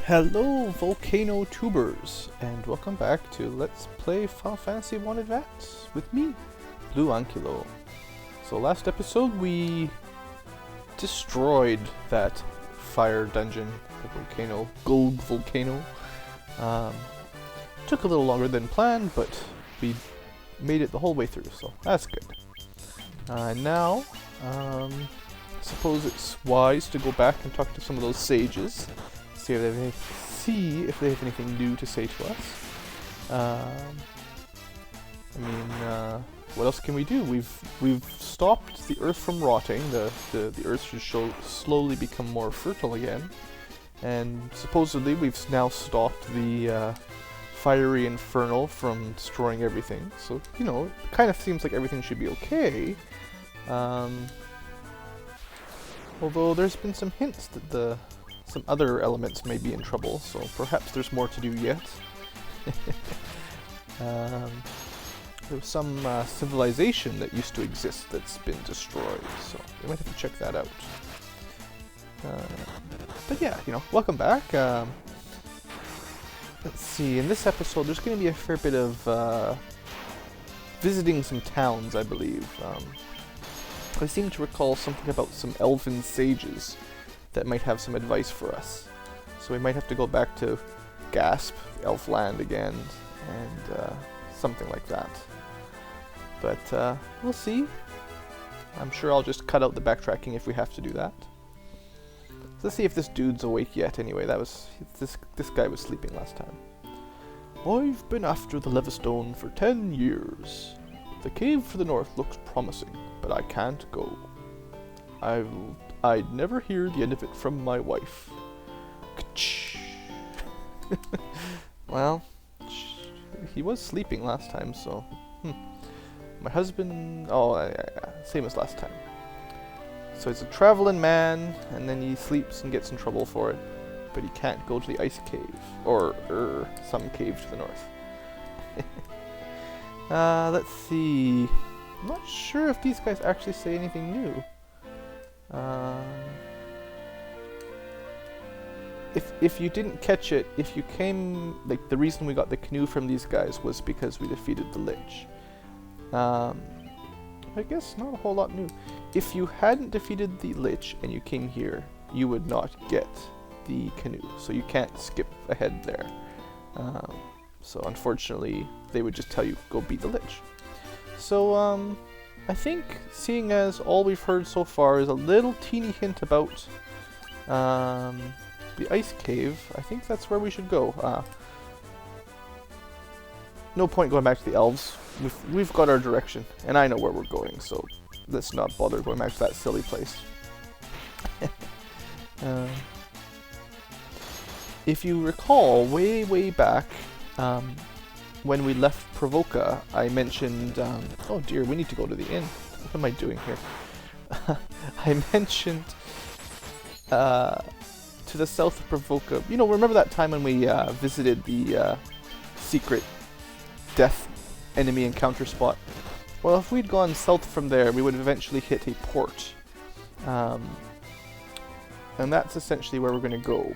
Hello Volcano Tubers, and welcome back to Let's Play Final Fantasy 1 Advance with me, Blue Ankylo. So last episode we destroyed that fire dungeon, the volcano, gold volcano. Took a little longer than planned, but we made it the whole way through, so that's good. Now, I suppose it's wise to go back and talk to some of those sages. See if they have anything new to say to us. What else can we do? We've stopped the earth from rotting. The earth should slowly become more fertile again, and supposedly we've now stopped the fiery infernal from destroying everything. So you know, it kind of seems like everything should be okay. Although there's been some hints that some other elements may be in trouble, so perhaps there's more to do yet. There was some civilization that used to exist that's been destroyed, so we might have to check that out. But yeah, you know, welcome back. Let's see, in this episode there's going to be a fair bit of visiting some towns, I believe. I seem to recall something about some elven sages that might have some advice for us. So we might have to go back to Gasp, Elf Land again, and something like that. But we'll see. I'm sure I'll just cut out the backtracking if we have to do that. Let's see if this dude's awake yet anyway. This guy was sleeping last time. I've been after the Levistone for 10 years. The cave to the north looks promising, but I can't go. I'd never hear the end of it from my wife. Well, he was sleeping last time, so... My husband... Oh, same as last time. So he's a traveling man, and then he sleeps and gets in trouble for it. But he can't go to the ice cave. Or some cave to the north. Let's see... I'm not sure if these guys actually say anything new. If you didn't catch it, if you came, like, the reason we got the canoe from these guys was because we defeated the Lich. I guess not a whole lot new. If you hadn't defeated the Lich and you came here, you would not get the canoe, so you can't skip ahead there. So unfortunately, they would just tell you, go beat the Lich. So, I think, seeing as all we've heard so far is a little teeny hint about the ice cave, I think that's where we should go. No point going back to the elves. We've got our direction, and I know where we're going, so let's not bother going back to that silly place. If you recall, way back, when we left Provoca, I mentioned, oh dear, we need to go to the inn. What am I doing here? I mentioned, to the south of Provoca, you know, remember that time when we visited the secret death enemy encounter spot? Well, if we'd gone south from there, we would have eventually hit a port. And that's essentially where we're going to go.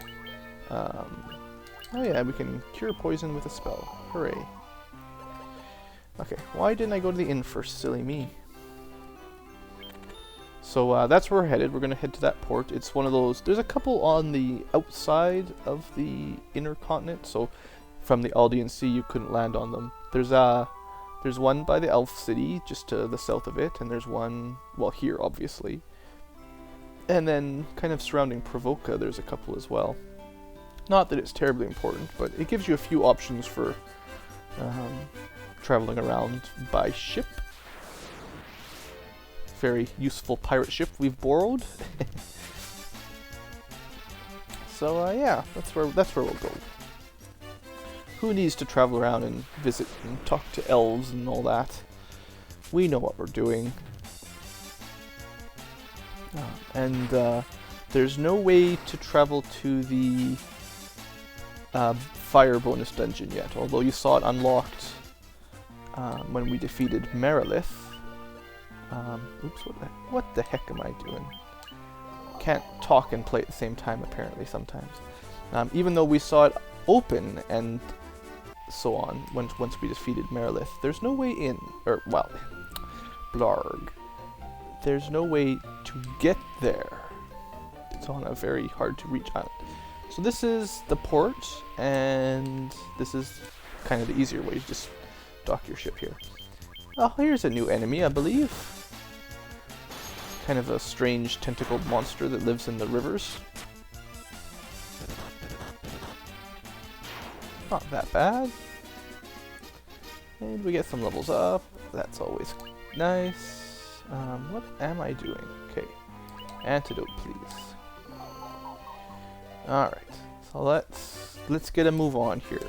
Oh yeah, we can cure poison with a spell. Hooray. Okay, why didn't I go to the inn first? Silly me. So that's where we're headed. We're going to head to that port. It's one of those... There's a couple on the outside of the inner continent, so from the Aldean Sea you couldn't land on them. There's one by the Elf City, just to the south of it, and there's one, well, here, obviously. And then, kind of surrounding Provoca, there's a couple as well. Not that it's terribly important, but it gives you a few options for traveling around by ship. Very useful pirate ship we've borrowed. So yeah, that's where we'll go. Who needs to travel around and visit and talk to elves and all that? We know what we're doing. And there's no way to travel to the fire bonus dungeon yet, although you saw it unlocked when we defeated Merilith. Oops, what the heck am I doing? Can't talk and play at the same time, apparently, sometimes. Even though we saw it open and so on once we defeated Merilith, there's no way in, or well, blarg. There's no way to get there. It's on a very hard to reach island. So this is the port, and this is kind of the easier way to just dock your ship here. Oh, here's a new enemy, I believe. Kind of a strange tentacled monster that lives in the rivers. Not that bad. And we get some levels up. That's always nice. What am I doing? Okay. Antidote, please. Alright. So let's get a move on here.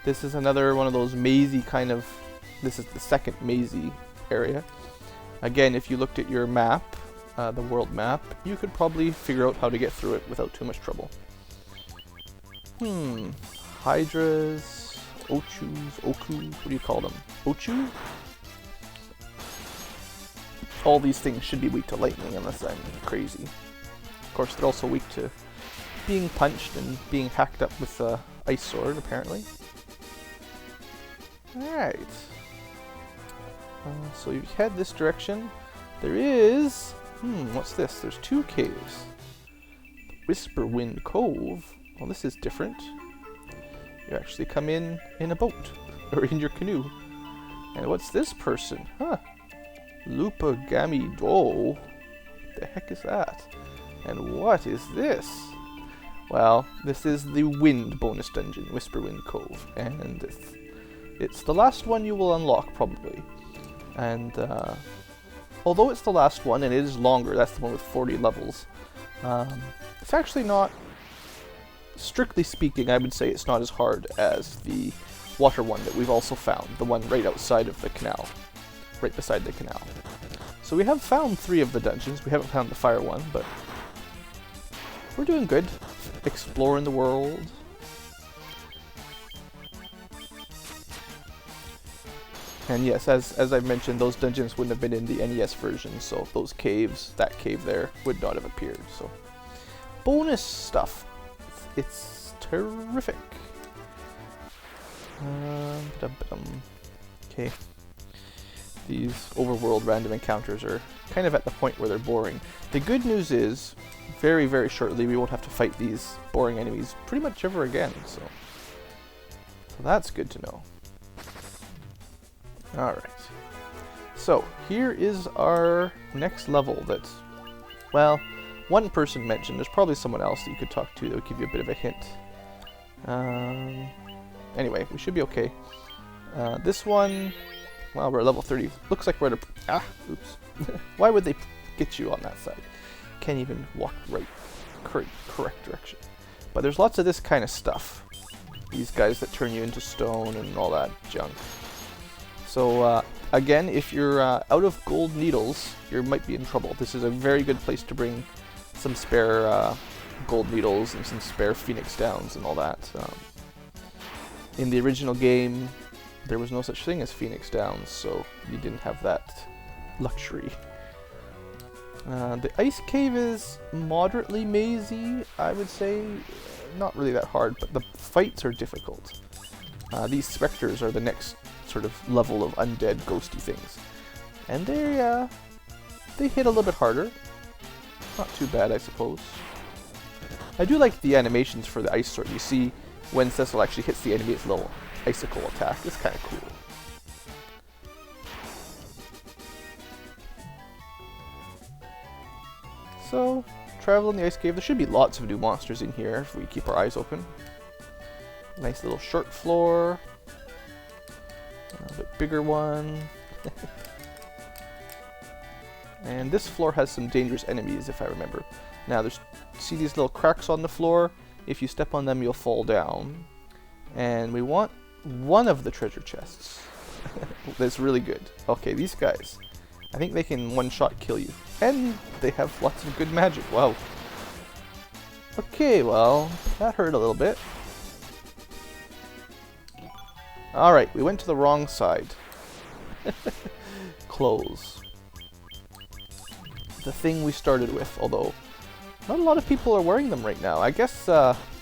This is another one of those mazy kind of... This is the second mazy area. Again, if you looked at your map, the world map, you could probably figure out how to get through it without too much trouble. Hydras, Ochus, Okus, what do you call them? Ochu? All these things should be weak to lightning unless I'm crazy. Of course, they're also weak to being punched and being hacked up with the ice sword, apparently. Alright. So you head this direction. There is... what's this? There's two caves. Whisperwind Cove. Well, this is different. You actually come in a boat. Or in your canoe. And what's this person? Huh. Lupagami Do. The heck is that? And what is this? Well, this is the wind bonus dungeon, Whisperwind Cove. And it's the last one you will unlock, probably. And although it's the last one, and it is longer, that's the one with 40 levels, it's actually not, strictly speaking, I would say it's not as hard as the water one that we've also found, the one right outside of the canal, right beside the canal. So we have found 3 of the dungeons. We haven't found the fire one, but we're doing good, exploring the world. And yes, as I mentioned, those dungeons wouldn't have been in the NES version, so those caves, that cave there, would not have appeared. So, bonus stuff. It's terrific. Okay. These overworld random encounters are kind of at the point where they're boring. The good news is, very, very shortly, we won't have to fight these boring enemies pretty much ever again, so that's good to know. Alright, so here is our next level that, well, one person mentioned. There's probably someone else that you could talk to that would give you a bit of a hint. Anyway, we should be okay. This one, well, we're at level 30. Looks like we're at a... oops. Why would they get you on that side? Can't even walk right, correct direction. But there's lots of this kind of stuff. These guys that turn you into stone and all that junk. So, again, if you're out of gold needles, you might be in trouble. This is a very good place to bring some spare gold needles and some spare phoenix downs and all that. In the original game, there was no such thing as phoenix downs, so you didn't have that luxury. The ice cave is moderately mazy, I would say. Not really that hard, but the fights are difficult. These specters are the next sort of level of undead ghosty things, and they hit a little bit harder. Not too bad, I suppose. I do like the animations for the ice sword. You see when Cecil actually hits the enemy, it's a little icicle attack. It's kind of cool. So, travel in the ice cave. There should be lots of new monsters in here if we keep our eyes open. Nice little short floor. A bit bigger one. And this floor has some dangerous enemies, if I remember. Now, see these little cracks on the floor? If you step on them, you'll fall down. And we want one of the treasure chests. That's really good. Okay, these guys. I think they can one-shot kill you. And they have lots of good magic. Wow. Okay, well, that hurt a little bit. Alright, we went to the wrong side. Clothes. The thing we started with, although not a lot of people are wearing them right now. I guess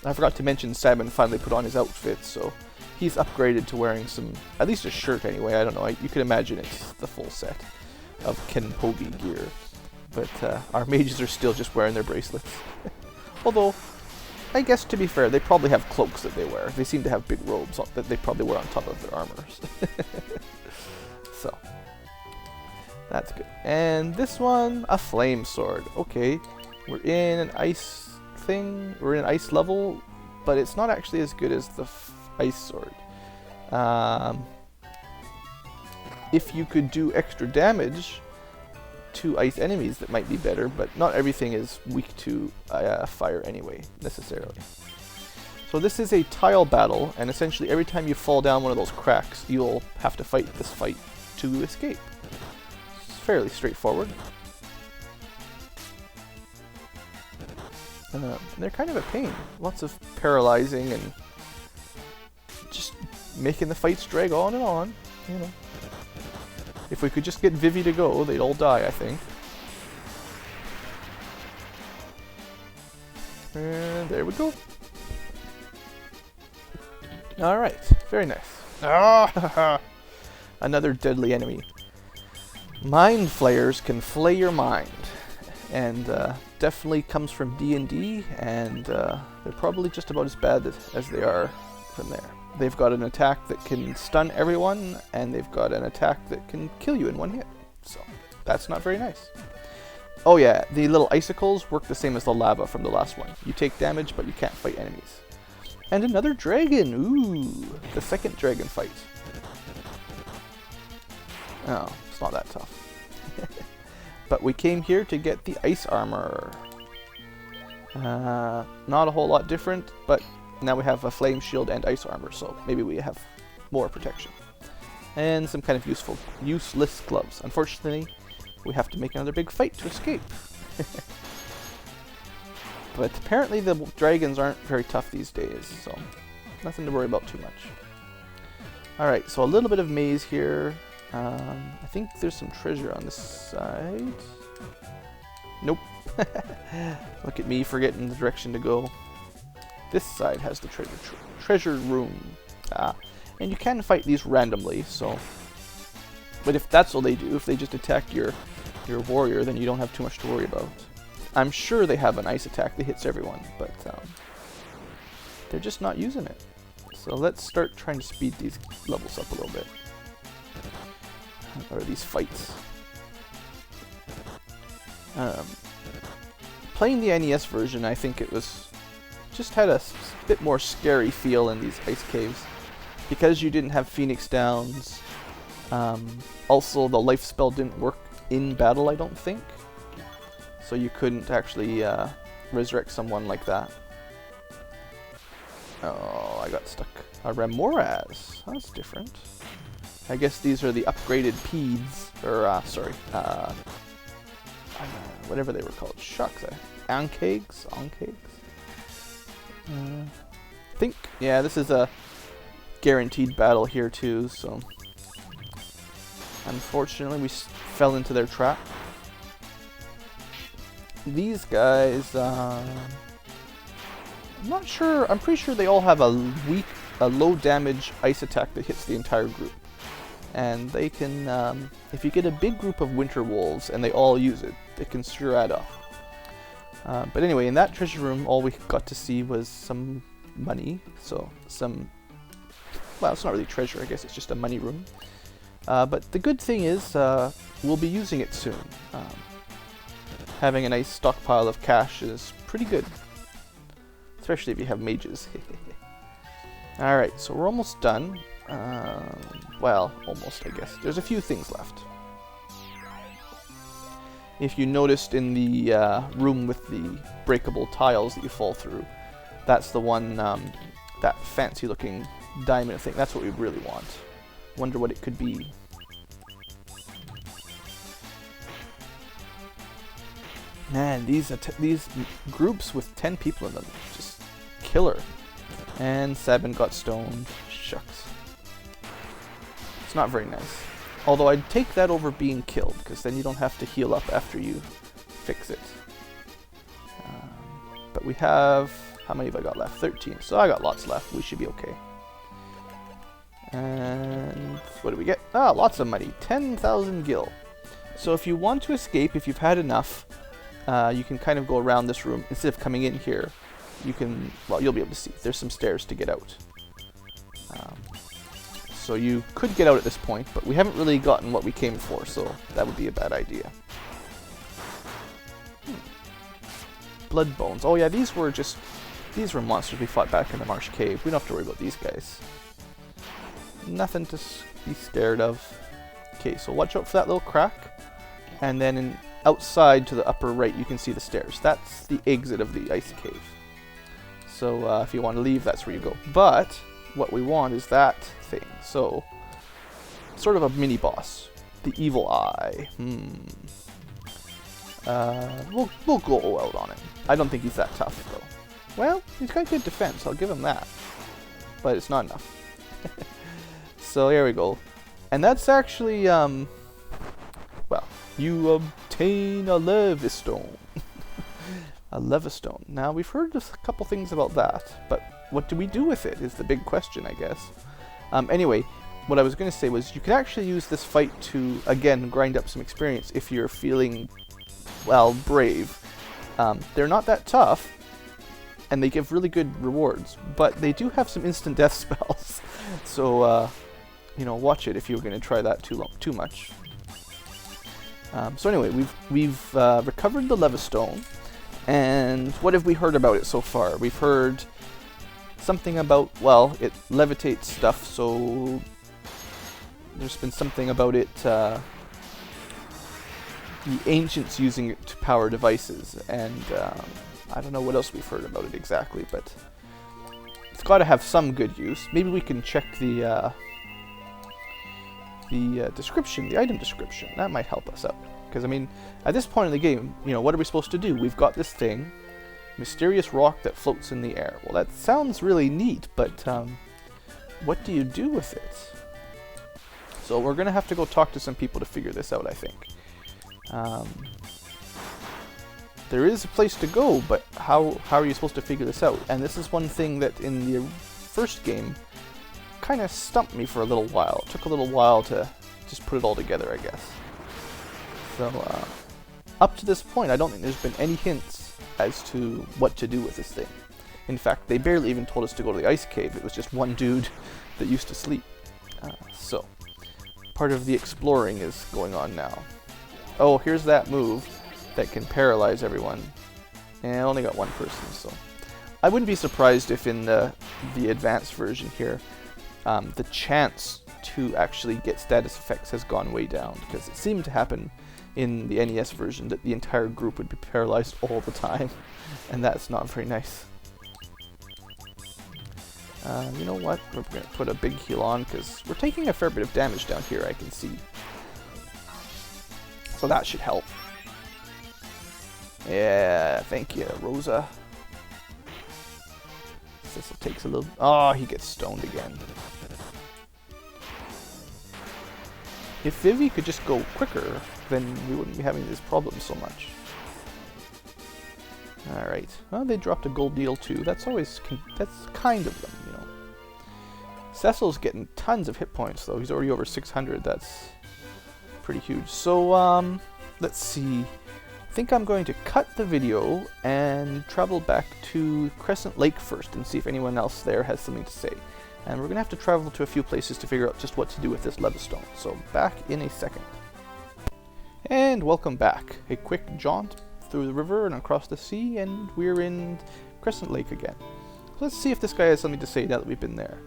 I forgot to mention Simon finally put on his outfit, so he's upgraded to wearing some, at least a shirt anyway, I don't know, you can imagine it's the full set of Kenpogi gear. But our mages are still just wearing their bracelets. Although, I guess to be fair, they probably have cloaks that they wear. They seem to have big robes that they probably wear on top of their armors. So, that's good. And this one, a flame sword. Okay, we're in an ice thing. We're in an ice level, but it's not actually as good as the ice sword. If you could do extra damage to ice enemies, that might be better, but not everything is weak to fire anyway, necessarily. So this is a tile battle, and essentially every time you fall down one of those cracks, you'll have to fight this fight to escape. It's fairly straightforward. They're kind of a pain. Lots of paralyzing and just making the fights drag on and on, you know. If we could just get Vivi to go, they'd all die, I think. And there we go. Alright, very nice. Ah, another deadly enemy. Mind flayers can flay your mind. And definitely comes from D&D, and they're probably just about as bad as they are from there. They've got an attack that can stun everyone, and they've got an attack that can kill you in one hit. So, that's not very nice. Oh yeah, the little icicles work the same as the lava from the last one. You take damage, but you can't fight enemies. And another dragon! Ooh! The second dragon fight. Oh, it's not that tough. But we came here to get the ice armor. Not a whole lot different, but now we have a flame shield and ice armor, so maybe we have more protection. And some kind of useless gloves. Unfortunately, we have to make another big fight to escape. But apparently the dragons aren't very tough these days, so nothing to worry about too much. Alright, so a little bit of maze here. I think there's some treasure on this side. Nope. Look at me forgetting the direction to go. This side has the treasure room. And you can fight these randomly, so... But if that's all they do, if they just attack your warrior, then you don't have too much to worry about. I'm sure they have an ice attack that hits everyone, but they're just not using it. So let's start trying to speed these levels up a little bit. Or these fights. Playing the NES version, I think it was just had a bit more scary feel in these ice caves because you didn't have Phoenix Downs. Also, the life spell didn't work in battle, I don't think, so you couldn't actually resurrect someone like that. Oh, I got stuck. A Remoraz. That's different. I guess these are the upgraded Peds, or whatever they were called. Shucks, Ankegs? I think, yeah, this is a guaranteed battle here too, so unfortunately we fell into their trap. These guys, I'm not sure, I'm pretty sure they all have a low damage ice attack that hits the entire group. And they can, if you get a big group of winter wolves and they all use it, it can sure add up. But anyway, in that treasure room, all we got to see was some money. So well, it's not really treasure, I guess it's just a money room. But the good thing is, we'll be using it soon. Having a nice stockpile of cash is pretty good. Especially if you have mages. Alright, so we're almost done. Well, almost, I guess. There's a few things left. If you noticed in the room with the breakable tiles that you fall through, that's the one, that fancy looking diamond thing. That's what we really want. Wonder what it could be. Man, these groups with 10 people in them, just killer. And Sabin got stoned. Shucks. It's not very nice. Although I'd take that over being killed, because then you don't have to heal up after you fix it. But we have How many have I got left? 13. So I got lots left. We should be okay. And what do we get? Ah, lots of money. 10,000 gil. So if you want to escape, if you've had enough, you can kind of go around this room. Instead of coming in here, you can, well, you'll be able to see. There's some stairs to get out. So you could get out at this point, but we haven't really gotten what we came for, so that would be a bad idea. Blood bones. Oh yeah, these were monsters we fought back in the Marsh Cave. We don't have to worry about these guys. Nothing to be scared of. Okay, so watch out for that little crack. And then outside to the upper right, you can see the stairs. That's the exit of the ice cave. So if you want to leave, that's where you go. But what we want is that thing. So, sort of a mini boss. The Evil Eye. We'll go out on him. I don't think he's that tough, though. Well, he's got good defense. I'll give him that. But it's not enough. So here we go. And that's actually, well, you obtain a Levistone. A Levistone. Now, we've heard just a couple things about that, but what do we do with it is the big question, I guess. Anyway, what I was going to say was you can actually use this fight to, again, grind up some experience if you're feeling, well, brave. They're not that tough, and they give really good rewards, but they do have some instant death spells. So, you know, watch it if you're going to try that too much. So anyway, we've recovered the Levistone, and what have we heard about it so far? We've heard something about, well, it levitates stuff, so there's been something about it, the ancients using it to power devices, and I don't know what else we've heard about it exactly, but it's got to have some good use. Maybe we can check the description, the item description. That might help us out. Because, I mean, at this point in the game, you know, what are we supposed to do? We've got this thing, mysterious rock that floats in the air. Well, that sounds really neat, but what do you do with it? So we're going to have to go talk to some people to figure this out, I think. There is a place to go, but how are you supposed to figure this out? And this is one thing that in the first game kind of stumped me for a little while. It took a little while to just put it all together, I guess. So, up to this point, I don't think there's been any hints as to what to do with this thing. In fact, they barely even told us to go to the ice cave. It was just one dude that used to sleep. So, part of the exploring is going on now. Oh, here's that move that can paralyze everyone. And I only got one person, so... I wouldn't be surprised if in the advanced version here, the chance to actually get status effects has gone way down, because it seemed to happen in the NES version that the entire group would be paralyzed all the time, and that's not very nice. You know what? We're going to put a big heal on, because we're taking a fair bit of damage down here, I can see. So that should help. Yeah, thank you, Rosa. This takes a little... Oh, he gets stoned again. If Vivi could just go quicker, then we wouldn't be having this problem so much. Alright. Well, they dropped a gold deal too. That's always... that's kind of them, you know. Cecil's getting tons of hit points, though. He's already over 600. That's pretty huge. So, let's see. I think I'm going to cut the video and travel back to Crescent Lake first and see if anyone else there has something to say. And we're going to have to travel to a few places to figure out just what to do with this Levistone. So back in a second. And welcome back. A quick jaunt through the river and across the sea, and we're in Crescent Lake again. Let's see if this guy has something to say now that we've been there.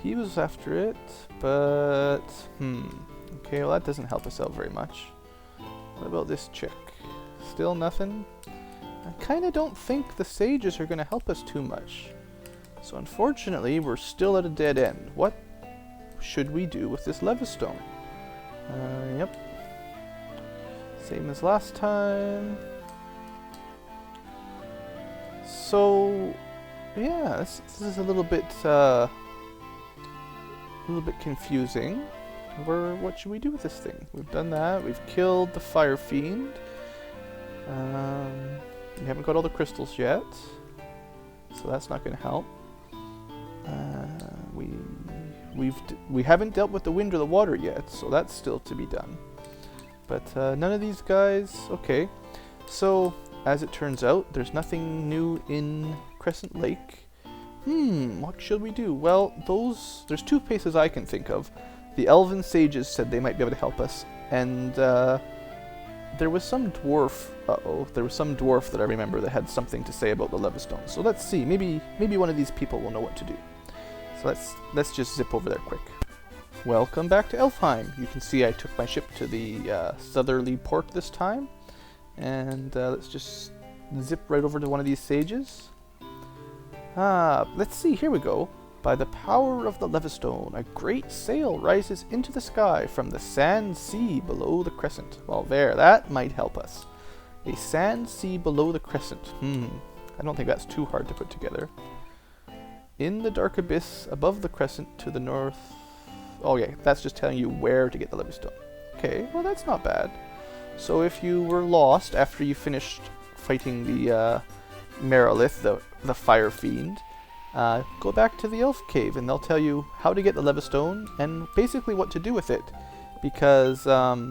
He was after it, but... Okay, well that doesn't help us out very much. What about this chick? Still nothing? I kinda don't think the sages are gonna help us too much. So unfortunately, we're still at a dead end. What should we do with this Levistone? Yep. Same as last time. So, yeah, this is a little bit confusing. What should we do with this thing? We've done that. We've killed the fire fiend. We haven't got all the crystals yet. so that's not going to help. We haven't dealt with the wind or the water yet, so that's still to be done. But none of these guys. Okay, so as it turns out, there's nothing new in Crescent Lake. What should we do? Well, there's two places I can think of. The elven sages said they might be able to help us, and there was some dwarf. There was some dwarf that I remember that had something to say about the Levistone. So let's see. Maybe one of these people will know what to do. So let's just zip over there quick. Welcome back to Elfheim. You can see I took my ship to the southerly port this time, and let's just zip right over to one of these sages. Let's see. Here we go. By the power of the Levistone, a great sail rises into the sky from the sand sea below the crescent. Well, that might help us. A sand sea below the crescent. I don't think that's too hard to put together. In the dark abyss above the crescent to the north. Oh yeah, that's just telling you where to get the Levistone. Okay, well that's not bad. So if you were lost after you finished fighting the Merilith, the fire fiend, go back to the elf cave and they'll tell you how to get the Levistone and basically what to do with it. Because, well,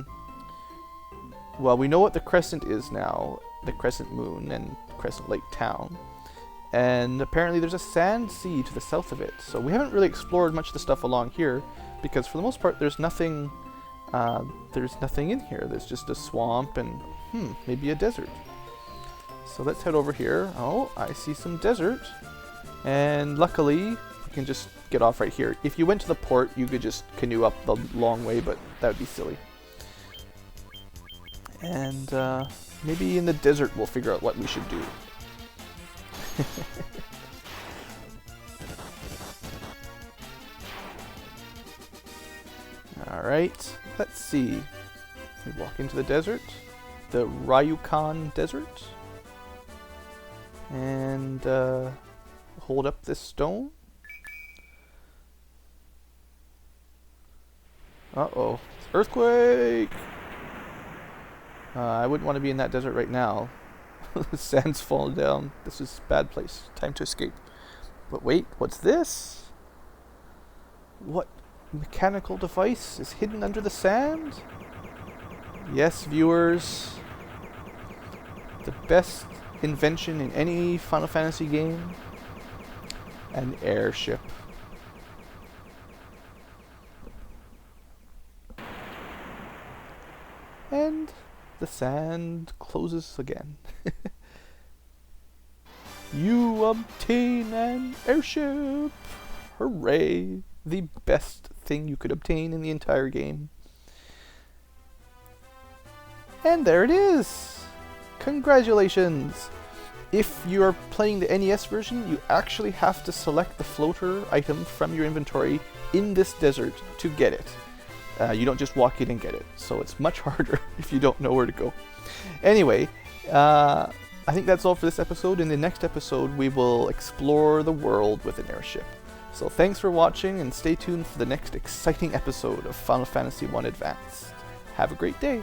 we know what the crescent is now, the crescent moon and Crescent Lake town. And apparently there's a sand sea to the south of it. So we haven't really explored much of the stuff along here because for the most part there's nothing in here. There's just a swamp and, maybe a desert. So let's head over here. Oh, I see some desert. And luckily, you can just get off right here. If you went to the port, you could just canoe up the long way, but that would be silly. And maybe in the desert we'll figure out what we should do. Alright, let's see. We walk into the desert. The Ryukan Desert. And hold up this stone. Uh-oh. Earthquake! I wouldn't want to be in that desert right now. The sand's falling down. This is a bad place. Time to escape. But wait, what's this? What mechanical device is hidden under the sand? Yes, viewers. The best invention in any Final Fantasy game. An airship. And the sand closes again. You obtain an airship! Hooray! The best thing you could obtain in the entire game. And there it is! Congratulations! If you are playing the NES version, you actually have to select the floater item from your inventory in this desert to get it. You don't just walk in and get it, so it's much harder if you don't know where to go. Anyway, I think that's all for this episode. In the next episode, we will explore the world with an airship. So thanks for watching, and stay tuned for the next exciting episode of Final Fantasy I Advanced. Have a great day!